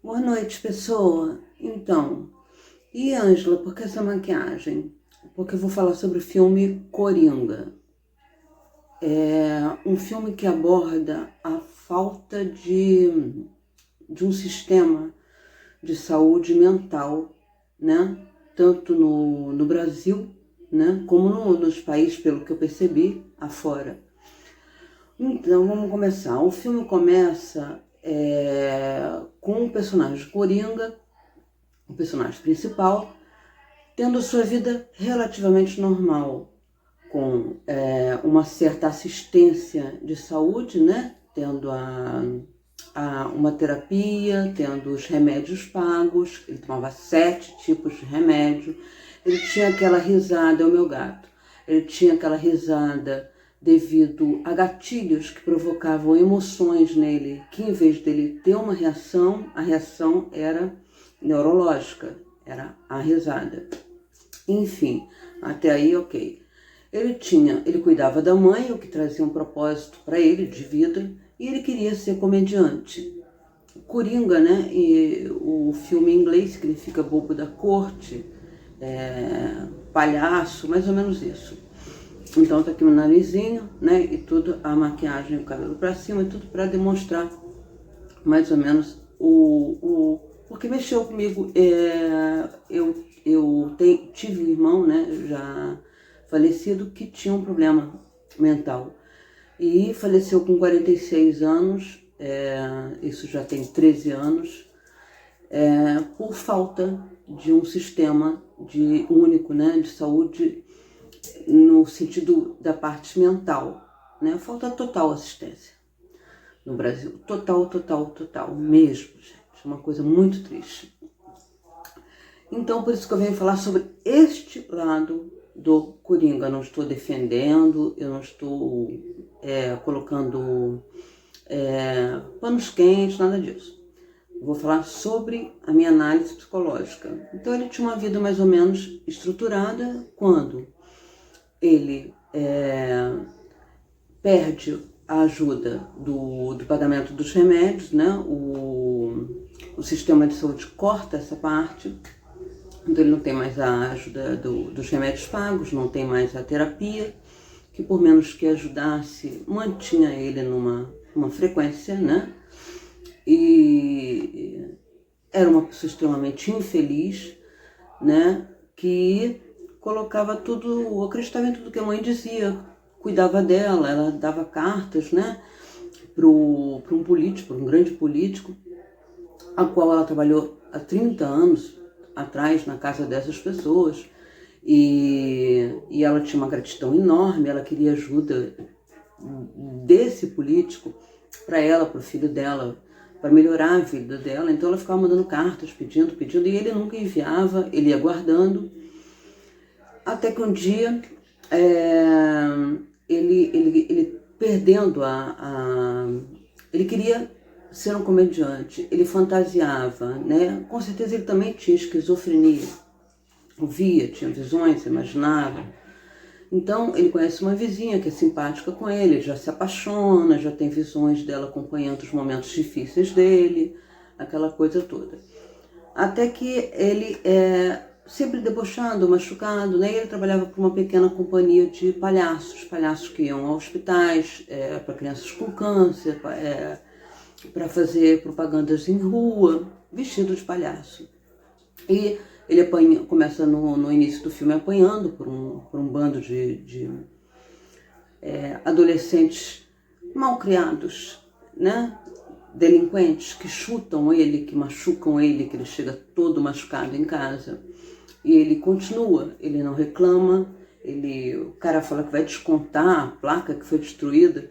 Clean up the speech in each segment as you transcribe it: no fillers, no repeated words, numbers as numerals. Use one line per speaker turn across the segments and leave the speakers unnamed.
Boa noite, pessoa. Então, e Ângela, por que essa maquiagem? Porque eu vou falar sobre o filme Coringa. É um filme que aborda a falta de um sistema de saúde mental, né? Tanto no Brasil, né? Como nos países, pelo que eu percebi, afora. Então, vamos começar. O filme começa com o personagem Coringa, o personagem principal, tendo sua vida relativamente normal, com uma certa assistência de saúde, né? Tendo uma terapia, tendo os remédios pagos, ele tomava 7 tipos de remédio, ele tinha aquela risada, é o meu gato, ele tinha aquela risada devido a gatilhos que provocavam emoções nele, que em vez dele ter uma reação, a reação era neurológica, era a risada. Enfim, até aí ok. Ele cuidava da mãe, o que trazia um propósito para ele de vida, e ele queria ser comediante. Coringa, né? E o filme em inglês significa bobo da corte, palhaço, mais ou menos isso. Então tá aqui o narizinho, né? E tudo, a maquiagem, o cabelo para cima, tudo para demonstrar mais ou menos porque mexeu comigo. Eu tive um irmão, né, já falecido, que tinha um problema mental e faleceu com 46 anos, isso já tem 13 anos, por falta de um sistema único, né, de saúde no sentido da parte mental, né, falta total assistência no Brasil, total mesmo, gente, uma coisa muito triste. Então, por isso que eu venho falar sobre este lado do Coringa. Eu não estou defendendo, eu não estou colocando panos quentes, nada disso. Eu vou falar sobre a minha análise psicológica. Então, ele tinha uma vida mais ou menos estruturada quando ele perde a ajuda do pagamento dos remédios, né? O sistema de saúde corta essa parte. Então ele não tem mais a ajuda dos remédios pagos, não tem mais a terapia, que por menos que ajudasse, mantinha ele numa frequência, né? E era uma pessoa extremamente infeliz, né? Que colocava tudo, acreditava em tudo que a mãe dizia, cuidava dela, ela dava cartas, né? Para um político, um grande político, a qual ela trabalhou há 30 anos atrás na casa dessas pessoas, e ela tinha uma gratidão enorme, ela queria ajuda desse político para ela, para o filho dela, para melhorar a vida dela. Então ela ficava mandando cartas, pedindo, e ele nunca enviava, ele ia guardando, até que um dia ele perdendo ele queria ser um comediante, ele fantasiava, né? Com certeza ele também tinha esquizofrenia, via, tinha visões, imaginava. Então ele conhece uma vizinha que é simpática com ele já se apaixona, já tem visões dela acompanhando os momentos difíceis dele, aquela coisa toda. Até que ele sempre debochado, machucado, né? Ele trabalhava para uma pequena companhia de palhaços que iam a hospitais, para crianças com câncer, para fazer propagandas em rua, vestido de palhaço. E ele começa no início do filme apanhando por um bando de adolescentes mal criados, né? Delinquentes que chutam ele, que machucam ele, que ele chega todo machucado em casa. E ele continua, ele não reclama, o cara fala que vai descontar a placa que foi destruída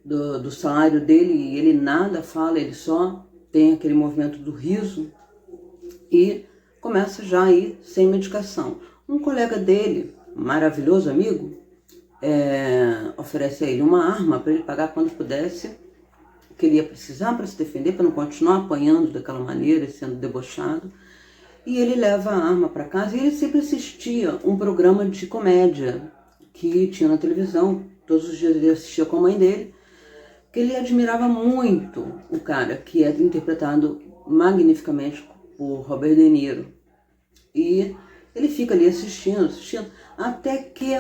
do salário dele, e ele nada fala, ele só tem aquele movimento do riso e começa já a ir sem medicação. Um colega dele, maravilhoso amigo, oferece a ele uma arma para ele pagar quando pudesse, que ele ia precisar para se defender, para não continuar apanhando daquela maneira e sendo debochado. E ele leva a arma para casa e ele sempre assistia um programa de comédia que tinha na televisão. Todos os dias ele assistia com a mãe dele, que ele admirava muito o cara, que é interpretado magnificamente por Robert De Niro. E ele fica ali assistindo, até que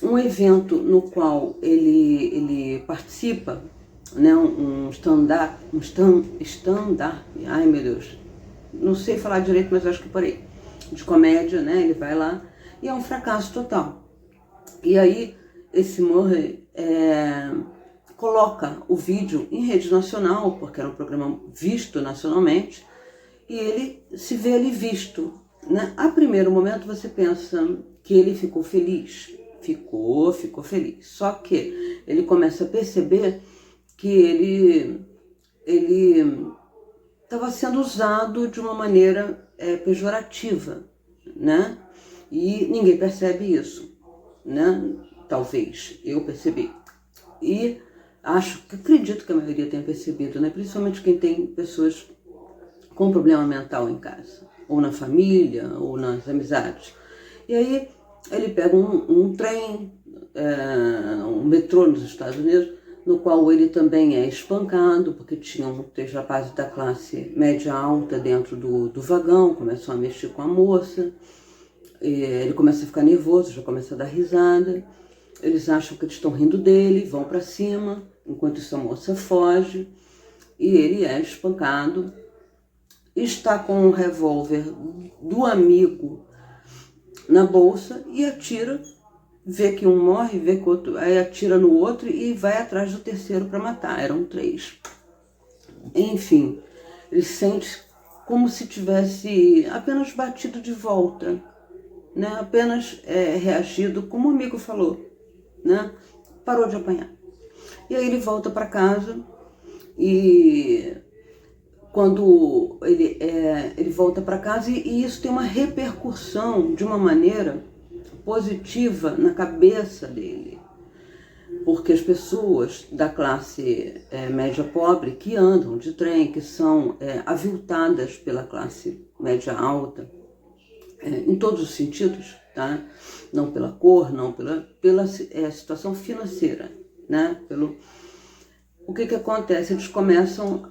um evento no qual ele participa, né, um stand-up, ai meu Deus, não sei falar direito, mas acho que por aí, de comédia, né, ele vai lá e é um fracasso total. E aí esse Murray coloca o vídeo em rede nacional, porque era um programa visto nacionalmente, e ele se vê ali visto, né? A primeiro momento você pensa que ele ficou feliz, ficou feliz. Só que ele começa a perceber que ele estava sendo usado de uma maneira pejorativa, né? E ninguém percebe isso, né? Talvez eu percebi. E acredito que a maioria tenha percebido, né? Principalmente quem tem pessoas com problema mental em casa, ou na família, ou nas amizades. E aí ele pega um trem, um metrô nos Estados Unidos, no qual ele também é espancado, porque tinham 3 rapazes da classe média alta dentro do vagão, começam a mexer com a moça, ele começa a ficar nervoso, já começa a dar risada, eles acham que eles estão rindo dele, vão para cima, enquanto isso a moça foge, e ele é espancado, está com um revólver do amigo na bolsa e atira, vê que um morre, vê que o outro, aí atira no outro e vai atrás do terceiro para matar. Eram 3. Enfim, ele sente como se tivesse apenas batido de volta, né? Apenas reagido, como o amigo falou, né? Parou de apanhar. E aí ele volta para casa e quando ele volta para casa e isso tem uma repercussão de uma maneira positiva na cabeça dele, porque as pessoas da classe média pobre que andam de trem, que são aviltadas pela classe média alta, em todos os sentidos, tá? Não pela cor, não pela situação financeira, né? O que acontece? Eles começam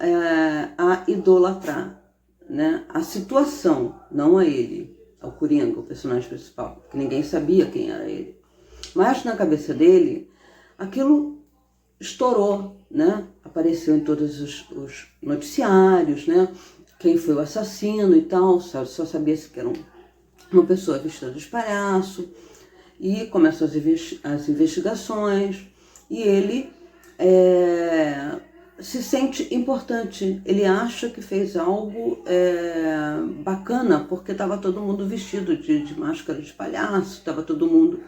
a idolatrar, né? A situação, não a ele, ao Coringa, o personagem principal, que ninguém sabia quem era ele. Mas na cabeça dele, aquilo estourou, né? Apareceu em todos os noticiários, né? Quem foi o assassino e tal, só sabia-se que era uma pessoa vestida de palhaço, e começam as investigações, e ele se sente importante, ele acha que fez algo bacana, porque estava todo mundo vestido de máscara de palhaço, estava todo mundo...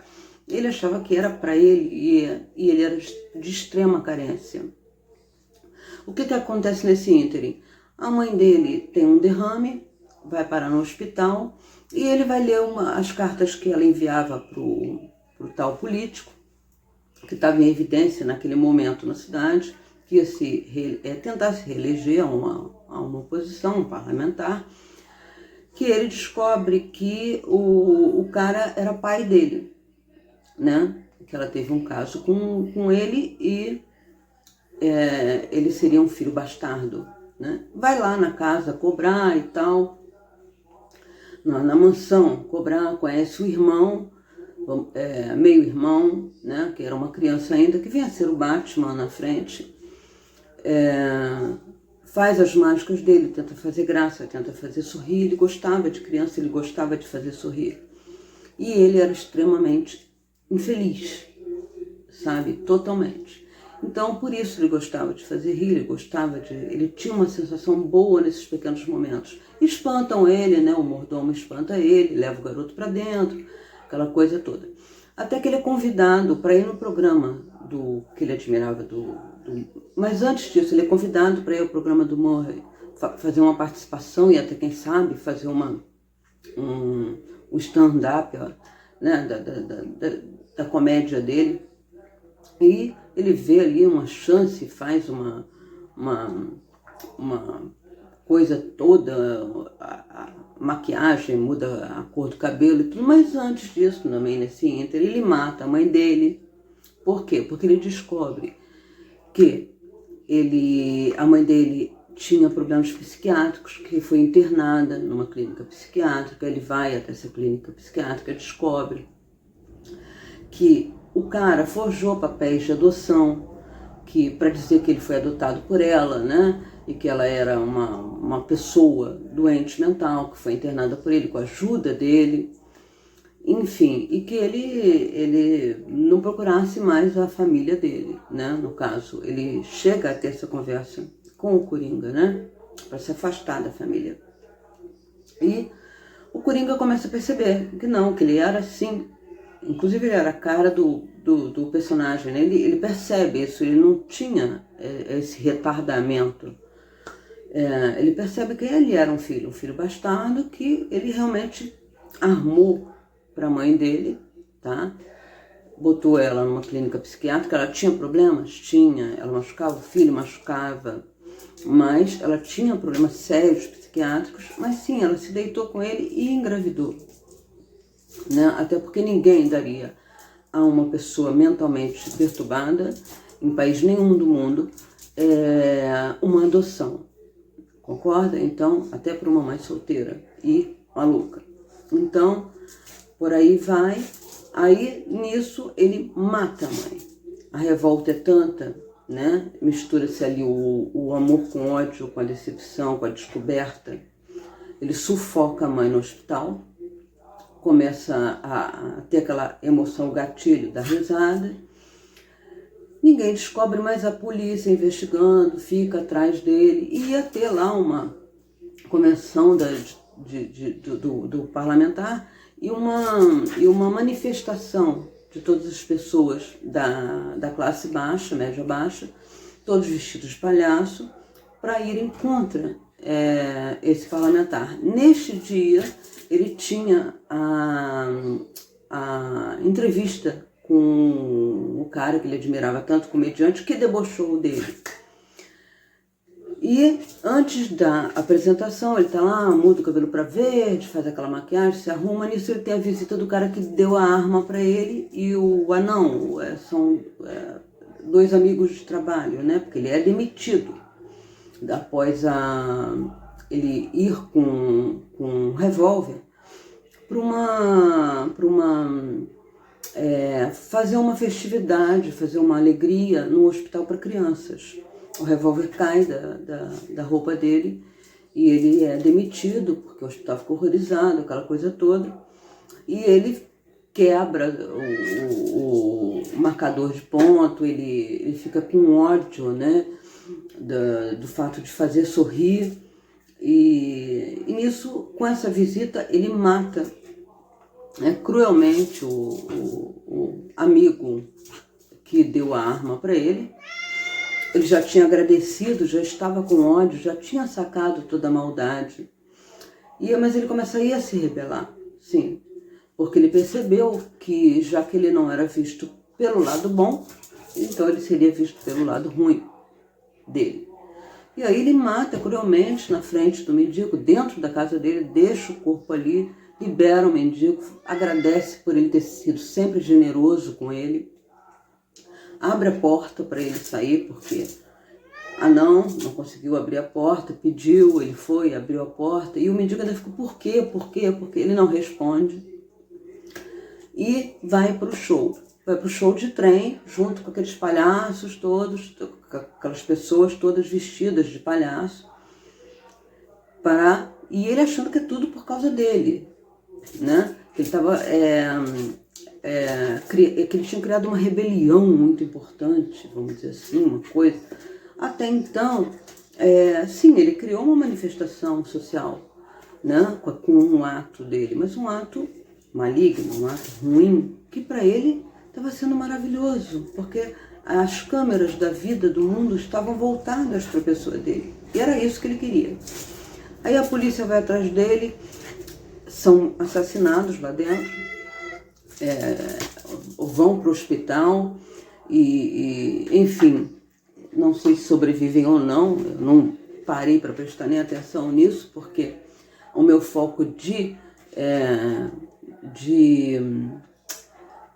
Ele achava que era para ele e ele era de extrema carência. O que acontece nesse ínterim? A mãe dele tem um derrame, vai parar no hospital e ele vai ler as cartas que ela enviava para o tal político, que estava em evidência naquele momento na cidade, que ia tentar se reeleger a uma oposição, um parlamentar, que ele descobre que o cara era pai dele, né? Que ela teve um caso com ele e ele seria um filho bastardo, né? Vai lá na casa cobrar e tal, na mansão cobrar, conhece o irmão, meio-irmão, né, que era uma criança ainda, que vinha a ser o Batman na frente, faz as mágicas dele, tenta fazer graça, tenta fazer sorrir, ele gostava de criança, ele gostava de fazer sorrir. E ele era extremamente infeliz, sabe, totalmente. Então, por isso ele gostava de fazer rir, ele tinha uma sensação boa nesses pequenos momentos. Espantam ele, né, o mordomo espanta ele, leva o garoto para dentro, aquela coisa toda. Até que ele é convidado para ir no programa que ele admirava mas antes disso, ele é convidado para ir ao programa do Murray, fazer uma participação e até, quem sabe, fazer um stand-up, né, da comédia dele. E ele vê ali uma chance, faz uma coisa toda, a maquiagem, muda a cor do cabelo e tudo, mas antes disso, também nesse ínter, ele mata a mãe dele. Por quê? Porque ele descobre que a mãe dele tinha problemas psiquiátricos, que foi internada numa clínica psiquiátrica. Ele vai até essa clínica psiquiátrica, descobre que o cara forjou papéis de adoção, que para dizer que ele foi adotado por ela, né? E que ela era uma pessoa doente mental, que foi internada por ele com a ajuda dele. Enfim, e que ele não procurasse mais a família dele, né? No caso, ele chega a ter essa conversa com o Coringa, né? Para se afastar da família. E o Coringa começa a perceber que não, que ele era assim. Inclusive, ele era a cara do personagem, né? Ele percebe isso, ele não tinha esse retardamento. Ele percebe que ele era um filho bastardo, que ele realmente armou para a mãe dele, tá? Botou ela numa clínica psiquiátrica. Ela tinha problemas? Tinha. Ela machucava o filho? Machucava. Mas ela tinha problemas sérios psiquiátricos, mas sim, ela se deitou com ele e engravidou. Né? Até porque ninguém daria a uma pessoa mentalmente perturbada, em país nenhum do mundo, uma adoção. Concorda? Então, até para uma mãe solteira e maluca. Então, por aí vai. Aí, nisso, ele mata a mãe. A revolta é tanta, né? Mistura-se ali o amor com ódio, com a decepção, com a descoberta. Ele sufoca a mãe no hospital, começa a ter aquela emoção, o gatilho da risada. Ninguém descobre, mas a polícia investigando, fica atrás dele. E ia ter lá uma convenção do parlamentar e uma manifestação de todas as pessoas da classe baixa, média baixa, todos vestidos de palhaço, para irem contra esse parlamentar. Neste dia, ele tinha a entrevista com o cara que ele admirava tanto, comediante, que debochou dele. E antes da apresentação, ele tá lá, muda o cabelo para verde, faz aquela maquiagem, se arruma. Nisso ele tem a visita do cara que deu a arma para ele e o anão. São dois amigos de trabalho, né? Porque ele é demitido após ele ir com um revólver para fazer uma festividade, fazer uma alegria no hospital para crianças. O revólver cai da roupa dele e ele é demitido porque o hospital ficou horrorizado, aquela coisa toda. E ele quebra o marcador de ponto, ele fica com ódio, né, do fato de fazer sorrir. E nisso, com essa visita, ele mata cruelmente o amigo que deu a arma para ele. Ele já tinha agradecido, já estava com ódio, já tinha sacado toda a maldade. Mas ele começaria a se rebelar, sim. Porque ele percebeu que, já que ele não era visto pelo lado bom, então ele seria visto pelo lado ruim dele. E aí ele mata cruelmente na frente do mendigo, dentro da casa dele, deixa o corpo ali, libera o mendigo, agradece por ele ter sido sempre generoso com ele, abre a porta para ele sair, porque não conseguiu abrir a porta, pediu, ele foi, abriu a porta, e o mendigo ainda ficou, por quê? Porque ele não responde, e vai para o show. Vai para o show de trem, junto com aqueles palhaços todos, aquelas pessoas todas vestidas de palhaço, e ele achando que é tudo por causa dele, né? Ele estava... que ele tinha criado uma rebelião muito importante, vamos dizer assim, uma coisa. Até então, sim, ele criou uma manifestação social, né, com um ato dele, mas um ato maligno, um ato ruim, que para ele estava sendo maravilhoso, porque as câmeras da vida, do mundo, estavam voltadas para a pessoa dele. E era isso que ele queria. Aí a polícia vai atrás dele, são assassinados lá dentro, vão para o hospital e, enfim, não sei se sobrevivem ou não. Eu não parei para prestar nem atenção nisso, porque o meu foco de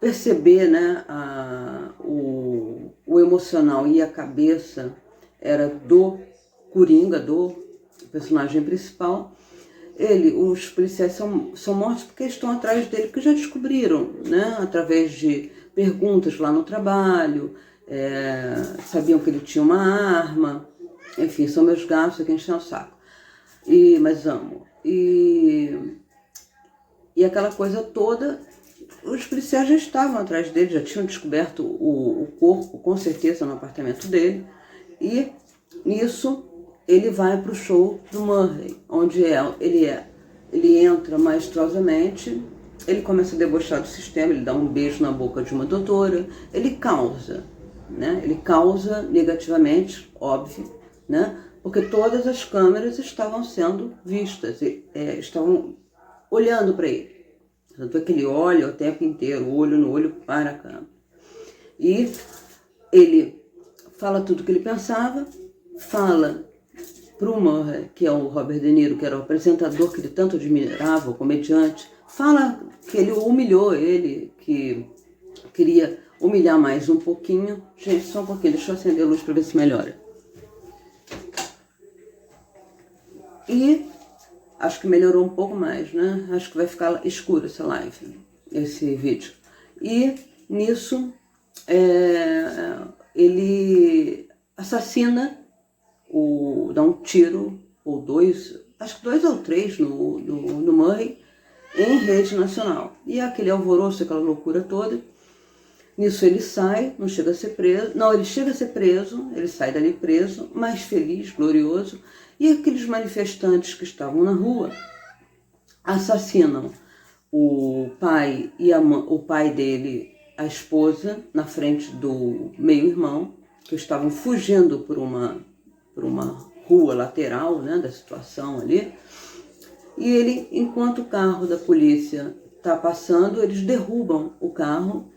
perceber, né, o emocional e a cabeça era do Coringa, do personagem principal. Os policiais são mortos porque estão atrás dele, porque já descobriram, né, através de perguntas lá no trabalho, sabiam que ele tinha uma arma, enfim, são meus gatos aqui enchendo o saco, mas amo. E aquela coisa toda, os policiais já estavam atrás dele, já tinham descoberto o corpo, com certeza, no apartamento dele, e nisso ele vai para o show do Murray, onde ele entra maestrosamente, ele começa a debochar do sistema, ele dá um beijo na boca de uma doutora, ele causa, né? Ele causa negativamente, óbvio, né? Porque todas as câmeras estavam sendo vistas, estavam olhando para ele. Tanto é que ele olha o tempo inteiro, olho no olho para a câmera. E ele fala tudo o que ele pensava, fala para o Murray, que é o Robert De Niro, que era o apresentador que ele tanto admirava, o comediante, fala que ele humilhou ele, que queria humilhar mais um pouquinho. Gente, só um pouquinho, deixa eu acender a luz para ver se melhora. E acho que melhorou um pouco mais, né? Acho que vai ficar escuro essa live, esse vídeo. E nisso, ele assassina, dá um tiro, ou dois, acho que 2 ou 3 no Murray, em rede nacional. E aquele alvoroço, aquela loucura toda. Nisso ele sai, não chega a ser preso. Não, ele chega a ser preso, ele sai dali preso, mais feliz, glorioso. E aqueles manifestantes que estavam na rua assassinam o pai e o pai dele, a esposa, na frente do meio-irmão, que estavam fugindo por uma rua lateral, né, da situação ali. E ele, enquanto o carro da polícia está passando, eles derrubam o carro,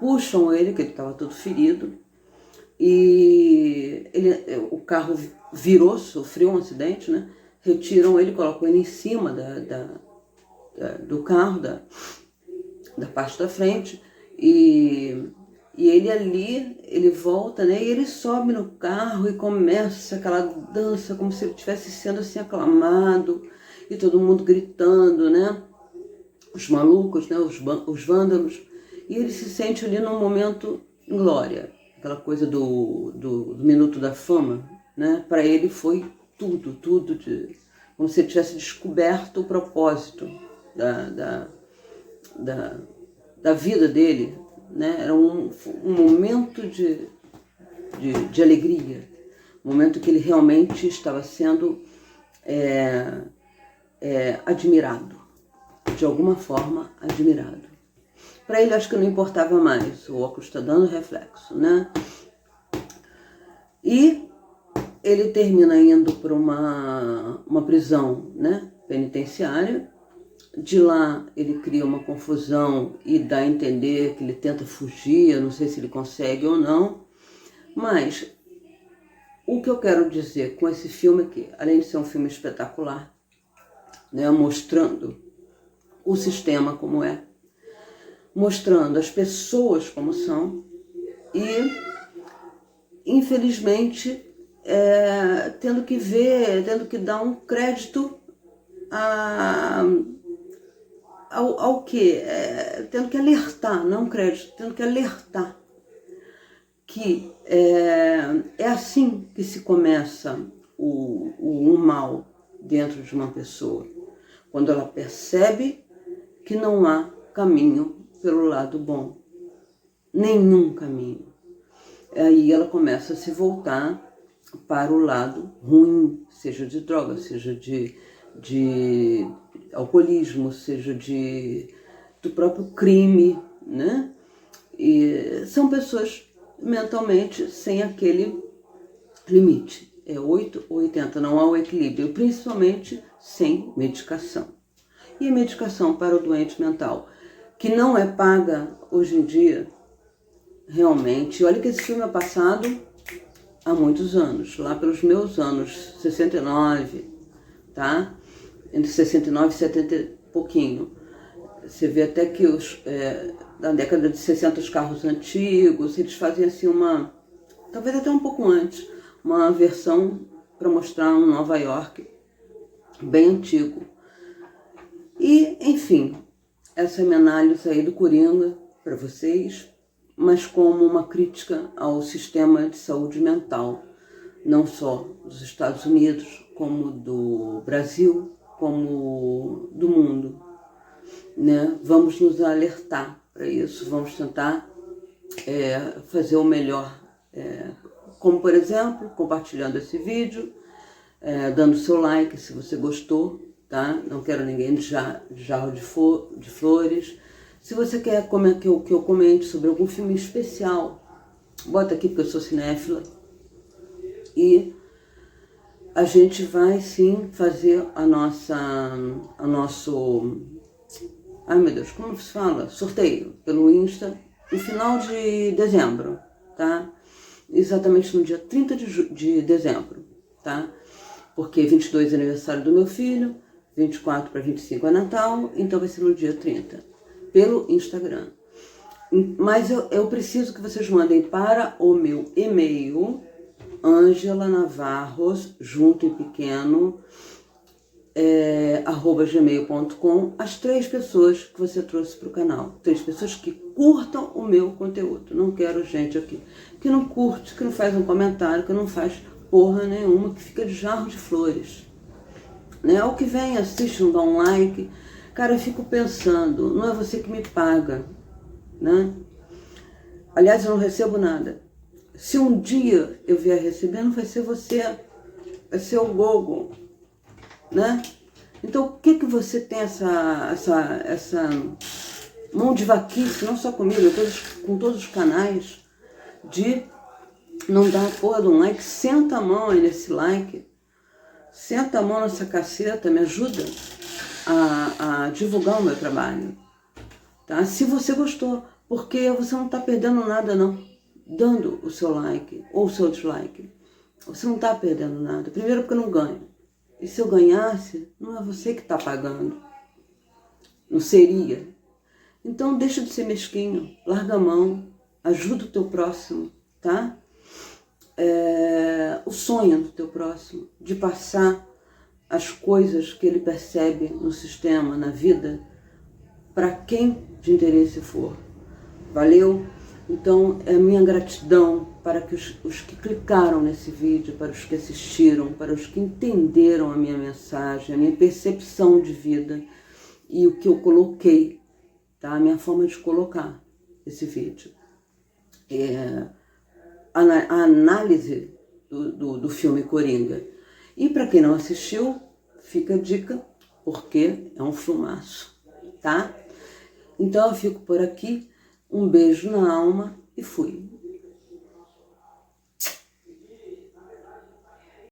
puxam ele, que ele estava todo ferido, e o carro virou, sofreu um acidente, né? Retiram ele, colocam ele em cima do carro, da parte da frente, e ele ali, ele volta, né? E ele sobe no carro e começa aquela dança como se ele estivesse sendo assim aclamado, e todo mundo gritando, né? Os malucos, né? Os vândalos. E ele se sente ali num momento em glória, aquela coisa do minuto da fama, né? Para ele foi tudo, como se ele tivesse descoberto o propósito da vida dele, né? Era um momento de alegria, um momento que ele realmente estava sendo admirado, de alguma forma admirado. Para ele, acho que não importava mais, o óculos está dando reflexo, né? E ele termina indo para uma prisão, né, penitenciária. De lá ele cria uma confusão e dá a entender que ele tenta fugir, eu não sei se ele consegue ou não. Mas o que eu quero dizer com esse filme aqui, além de ser um filme espetacular, né, mostrando o sistema como é, mostrando as pessoas como são e, infelizmente, tendo que dar um crédito ao quê? Tendo que alertar, não crédito, tendo que alertar que é assim que se começa o mal dentro de uma pessoa, quando ela percebe que não há caminho pelo lado bom, nenhum caminho. Aí ela começa a se voltar para o lado ruim, seja de droga, seja de alcoolismo, seja do próprio crime, né? E são pessoas mentalmente sem aquele limite. É 8 ou 80, não há o equilíbrio, principalmente sem medicação. E a medicação para o doente mental, que não é paga hoje em dia, realmente. Olha que esse filme é passado há muitos anos, lá pelos meus anos 69, tá? Entre 69 e 70 e pouquinho. Você vê até que na década de 60 os carros antigos, eles faziam assim talvez até um pouco antes, uma versão para mostrar um Nova York bem antigo. E, enfim, essa é a minha análise aí do Coringa para vocês, mas como uma crítica ao sistema de saúde mental, não só dos Estados Unidos, como do Brasil, como do mundo, né? Vamos nos alertar para isso, vamos tentar fazer o melhor, como por exemplo, compartilhando esse vídeo, dando seu like se você gostou, tá? Não quero ninguém de jarro de flores. Se você quer que eu comente sobre algum filme especial, bota aqui porque eu sou cinéfila. E a gente vai sim fazer o nosso, ai meu Deus, como se fala? Sorteio pelo Insta no final de dezembro, tá? Exatamente no dia 30 de dezembro, tá? Porque 22 é aniversário do meu filho, 24 para 25 é Natal, então vai ser no dia 30, pelo Instagram. Mas eu preciso que vocês mandem para o meu e-mail, Angela Navarros, junto e pequeno, @gmail.com, as 3 pessoas que você trouxe para o canal. 3 pessoas que curtam o meu conteúdo. Não quero gente aqui que não curte, que não faz um comentário, que não faz porra nenhuma, que fica de jarro de flores. Né? O que vem, assiste, não dá um like. Cara, eu fico pensando, não é você que me paga, né? Aliás, eu não recebo nada. Se um dia eu vier receber, não vai ser você, vai ser o Google, né? Então, o que você tem essa mão de vaquice, não só comigo, com todos os canais, de não dar a porra de um like? Senta a mão aí nesse like, senta a mão nessa caceta, me ajuda a divulgar o meu trabalho, tá? Se você gostou, porque você não está perdendo nada não, dando o seu like ou o seu dislike. Você não está perdendo nada. Primeiro porque eu não ganho. E se eu ganhasse, não é você que está pagando. Não seria. Então deixa de ser mesquinho, larga a mão, ajuda o teu próximo, tá? O sonho do teu próximo, de passar as coisas que ele percebe no sistema, na vida, para quem de interesse for. Valeu? Então, é a minha gratidão para que os que clicaram nesse vídeo, para os que assistiram, para os que entenderam a minha mensagem, a minha percepção de vida e o que eu coloquei, tá? A minha forma de colocar esse vídeo. A análise do filme Coringa. E para quem não assistiu, fica a dica, porque é um filmaço, tá? Então eu fico por aqui, um beijo na alma e fui.